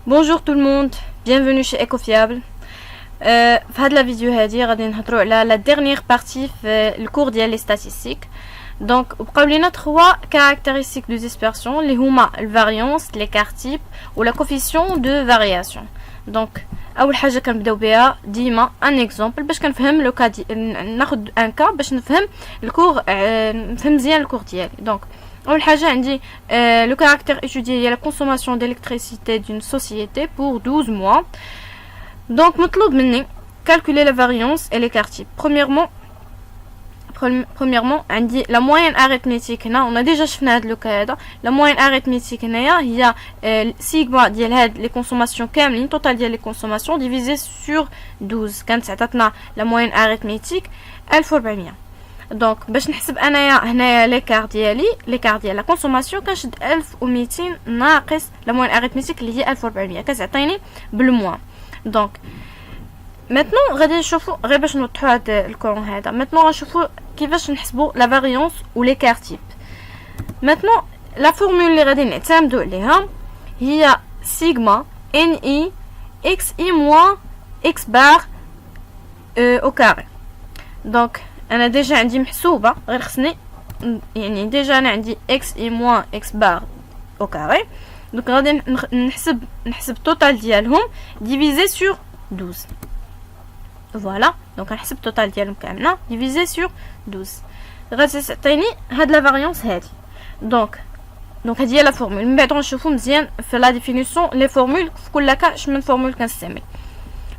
Bonjour tout le monde, bienvenue chez Ecofiable. في هاد la vidéo هادي غادي نهضروا على la dernière partie في الكور ديال les statistiques. Donc بقاو لينا 3 caractéristiques de dispersion اللي هما الفاريونس, l'écart type و la coefficient de variation. Donc اول حاجه كنبداو بها ديما ان اكزامبل باش كنفهم لو كا ناخذ ان كا باش نفهم الكور, نفهم مزيان الكور ديالي. دونك اول حاجه عندي le caractère étudié هي la consommation d'électricité d'une société pour 12 mois. Donc مطلوب مني calculer la variance et l'écart type. Premièrement عندي la moyenne arithmétique. هنا on a déjà شفنا هاد لو كا هذا. La moyenne arithmétique هنايا هي سيغما ديال هاد لي كونسوماسيون كاملين, توتال ديال لي كونسوماسيون ديفيزي سور 12. كانت عطاتنا la moyenne arithmétique 1400. دونك باش نحسب انايا هنايا ليكار ديال لا كونسوماسيون كنشد 1200 ناقص لا موين اريثميتيك اللي هي 1400 كتعطيني بالموا. دونك ماتنون غادي نشوفوا غير باش نوضحوا هذا الكون هذا. ماتنون غنشوفوا كيفاش نحسبوا لا فاريونس و ليكار تيب. ماتنون لا فورمول اللي غادي نعتمدوا عليها هي سيغما ان اي اكس اي موان اكس بار او كاري. دونك انا ديجا عندي محسوبه, غير خصني يعني ديجا انا عندي اكس اي موان اكس بار او كاري. دونك غادي نحسب التوتال ديالهم ديفيزي سور 12. فوالا, دونك نحسب التوتال ديالهم كامله ديفيزي سور 12 غادي تعطيني هاد لا فاريونس هادي. دونك هادي هي لا فورمول. من بعد غنشوفوا مزيان في لا ديفينيسيون لي فورمول في كل كا شمن فورمول كنستعمل.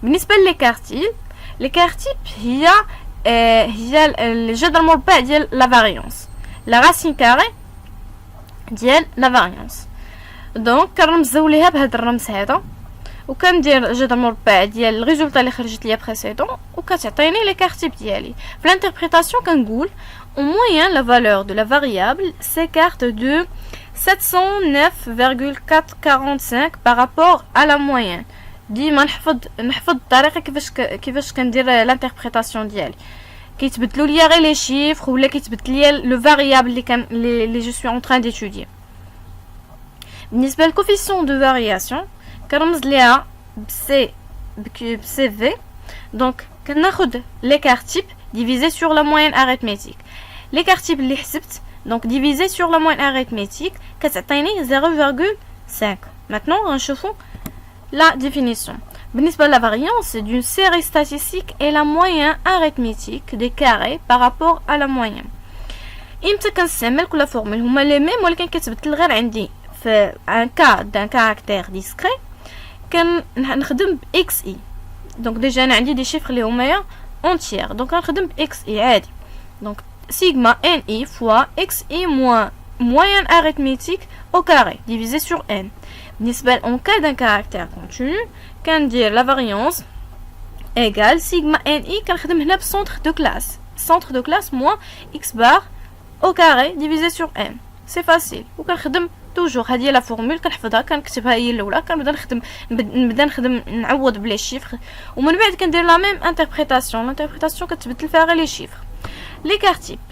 بالنسبه ليكار تيب هي الجذر المربع ديال لا فاريونس, لا راسين كاري ديال لا فاريونس. دونك كنرمزو ليها بهذا الرمز هذا, وكندير جذر مربع ديال الريزولطا اللي خرجت ليا بريسيدون وكتعطيني ليكار تيب ديالي. في الانتربريتاسيون كنقول au moyen la valeur de la variable s'écarte de 709,445 par rapport à la moyenne. ديما نحفظ الطريقه كيفاش كندير لانتربريتاسيون ديالي. كيتبدلوا ليا غير لي شيفر ولا كيتبدل ليا لو فاريابل اللي جو سوي اون تران ديتودير. بالنسبه للكوفيسيون دو فارياسيون كنرمز ليها بسي في. دونك كناخذ ليكار تيب ديفيزي سور لا موين اريثميتيك. ليكار تيب اللي حسبت دونك ديفيزي سور لا موين اريثميتيك كتعطيني 0,5. ماتنون غنشوفوا la définition. بالنسبة la variance d'une série statistique est la moyenne arithmétique des carrés par rapport à la moyenne. امتى كنستعمل كل فورمول هما لي ميم ولكن كتبدل غير عندي في ان كا دان كاركتير ديسكري كنخدم ب اكس اي. دونك ديجا انا عندي دي شيفر اللي هما اونتيير, دونك كنخدم ب اكس اي عادي. دونك سيغما ان اي فوا اكس اي موان moyenne arithmétique au carré divisé sur n. En cas d'un caractère continu, كندير la variance égale sigma ni كنخدم هنا centre de classe moins x bar au carré divisé sur n. C'est facile. وكنخدم toujours هذه لا فورمول كنحفظها كنكتبها هي الاولى, نبدا نخدم نعوض بلي شيفر ومن بعد كندير لا ميم انتربريتاسيون كتبدل فيها غير لي شيفر.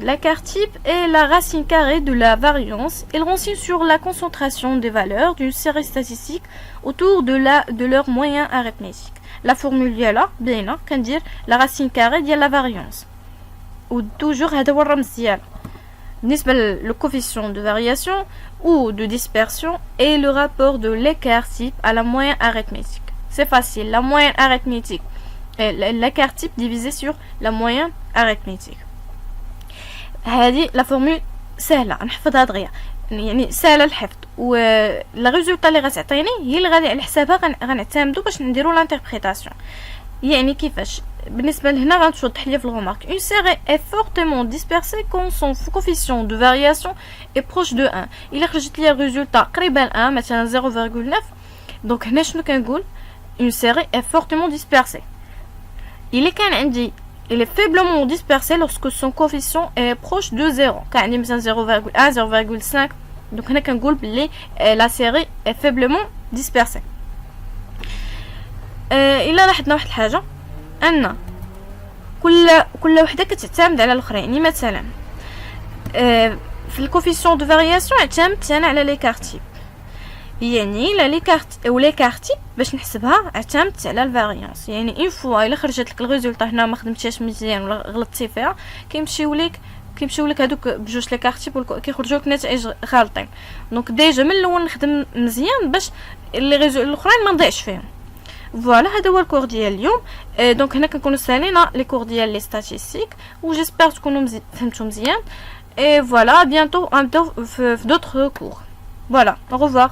L'écart type est la racine carrée de la variance. Il renseigne sur la concentration des valeurs d'une série statistique autour de leur moyen arithmétique. La formule ديالها بينا كندير la racine carrée ديال la variance. Ou toujours هذا هو الرمز ديالها. بالنسبة le coefficient de variation ou de dispersion est le rapport de l'écart type à la moyenne arithmétique. C'est facile. La moyenne arithmétique est l'écart type divisé sur la moyenne arithmétique. هذه لا فورمول سهله نحفظها دغيا, يعني سهله الحفظ, و لا ريزولطا اللي غتعطيني هي اللي غادي على حسابها غنعتمدوا باش نديروا لانتربريتاسيون. يعني كيفاش بالنسبه لهنا غنوضح ليا في الغومارك une série est fortement dispersée quand son coefficient de variation est proche de 1. الا خرجت ليا الريزولطا قريبه ل 1 مثلا 0,9, دونك هنا شنو كنقول une série est fortement dispersée. الا كان عندي il est faiblement dispersé lorsque son coefficient est proche de 0. Quand on dit 0,1, 0,5, donc on a qu'un groupe, la série est faiblement dispersée. إلا لاحظنا واحد الحاجة أن كل وحدة كتعتمد على الأخرى. يعني مثلا في الكوفيسيون دو فارياسيون اعتمدت أنا على ليكار تيب. يعني لي كارت ou les كارتي باش نحسبها اعتمدت على الفاريانس. يعني اون فوا الا خرجت لك الريزولطا هنا ما خدمتيش مزيان ولا غلطتي فيها كيمشيو لك هذوك بجوج لي كارتي كيخرجوا لك نتائج غالطين. دونك ديجا من الاول نخدم مزيان باش لي ريزولطا الاخرين ما نضيعش فيهم. فوالا هذا هو الكور ديال اليوم. دونك هنا كنكونوا سالينا لي كور ديال لي ستاتيستيك و جيسبر تكونوا فهمتوا مزيان. Et voilà, bientôt, في d'autres cours. Voilà, au revoir.